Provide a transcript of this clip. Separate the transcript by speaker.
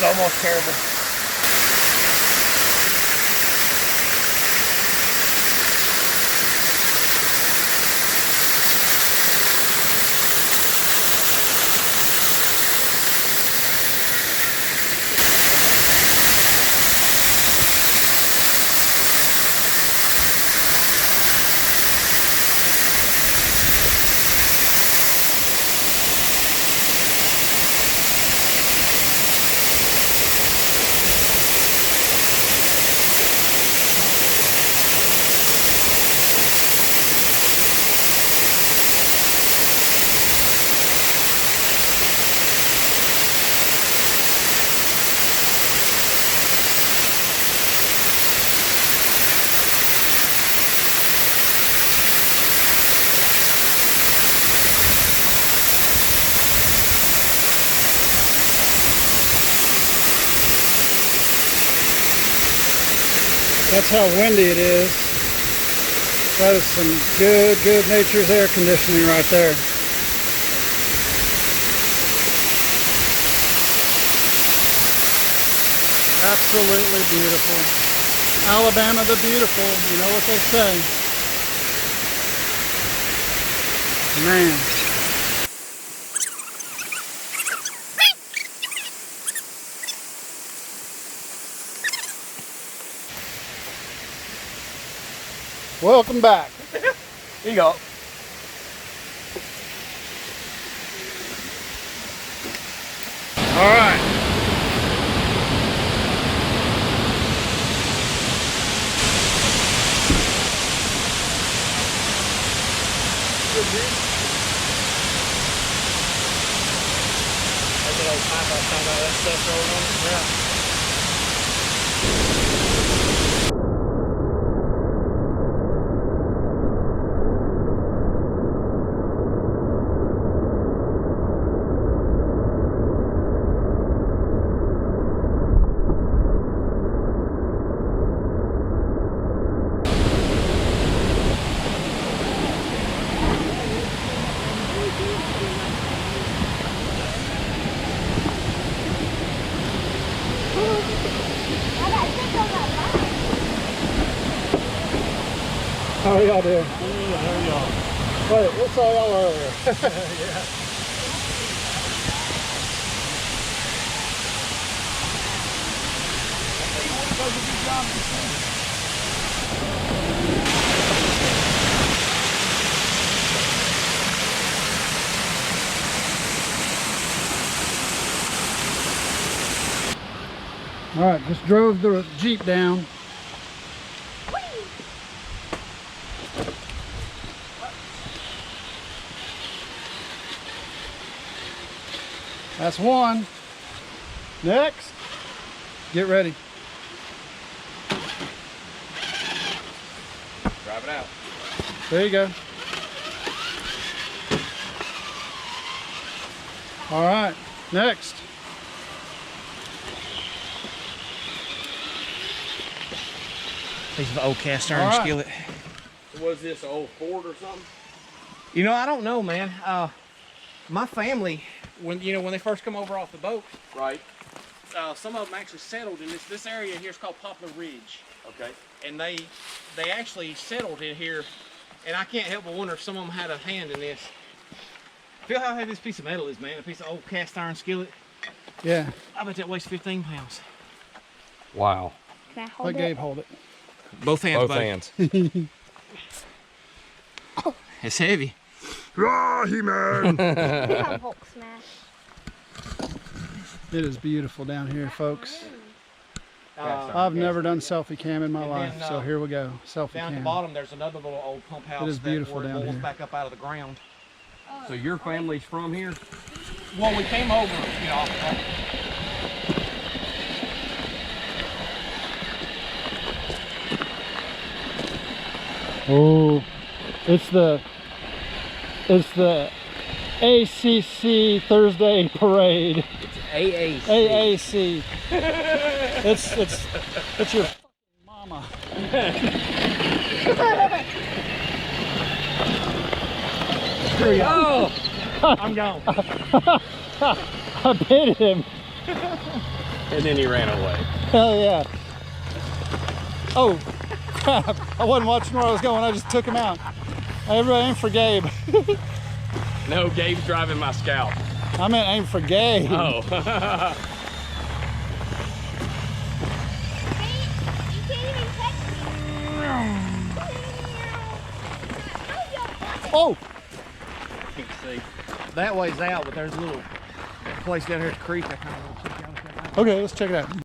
Speaker 1: is almost terrible.
Speaker 2: That's how windy it is. That is some good nature's air conditioning right there. Absolutely beautiful. Alabama the beautiful, you know what they say. Man. Welcome back.
Speaker 1: Here you go.
Speaker 2: All right.
Speaker 1: That's an old pipe I was talking about, that stuff rolling on it. Yeah.
Speaker 2: How are y'all doing?
Speaker 1: How are y'all?
Speaker 2: Wait, what's all y'all earlier?
Speaker 1: Yeah.
Speaker 2: All right, just drove the Jeep down. That's one. Next, get ready.
Speaker 1: Drive it out.
Speaker 2: There you go. All right, next.
Speaker 1: Piece of old cast iron skillet.
Speaker 3: Was this an old Ford or something?
Speaker 1: You know, I don't know, man. My family, when they first come over off the boat,
Speaker 3: Right.
Speaker 1: some of them actually settled in this area here is called Poplar Ridge.
Speaker 3: Okay.
Speaker 1: And they actually settled in here, and I can't help but wonder if some of them had a hand in this. Feel how heavy this piece of metal is, man. A piece of old cast iron skillet.
Speaker 2: Yeah.
Speaker 1: I bet that weighs 15 pounds.
Speaker 3: Wow.
Speaker 4: Can I hold
Speaker 2: Let
Speaker 4: it?
Speaker 2: Gabe hold it.
Speaker 1: Both hands,
Speaker 3: Both
Speaker 1: buddy.
Speaker 3: hands.
Speaker 1: It's heavy.
Speaker 3: Ah, He-Man!
Speaker 4: Become Hulk smash.
Speaker 2: It is beautiful down here, folks.
Speaker 1: Uh,
Speaker 2: I've never done selfie cam in my
Speaker 1: And
Speaker 2: life,
Speaker 1: then,
Speaker 2: so here we go. Selfie
Speaker 1: down at the
Speaker 2: cam.
Speaker 1: bottom, there's another little old pump house.
Speaker 2: It is beautiful
Speaker 1: where it
Speaker 2: down
Speaker 1: boils
Speaker 2: here.
Speaker 1: back up out of the ground.
Speaker 3: So your family's from here?
Speaker 1: Well, we came over,
Speaker 2: Oh, it's the ACC Thursday parade.
Speaker 3: AAC.
Speaker 2: AAC. It's your mama. Here we go.
Speaker 1: Oh, I'm gone.
Speaker 2: I bit him.
Speaker 3: And then he ran away.
Speaker 2: Hell yeah. Oh, crap. I wasn't watching where I was going. I just took him out. Everybody aim for Gabe.
Speaker 3: No, Gabe's driving my Scout.
Speaker 2: I meant aim for Gabe.
Speaker 3: Oh.
Speaker 4: You can't even catch me.
Speaker 2: Oh,
Speaker 1: Can't see. That way's out, but there's a little place down here at the creek I kind of want to check out.
Speaker 2: okay, let's check it out.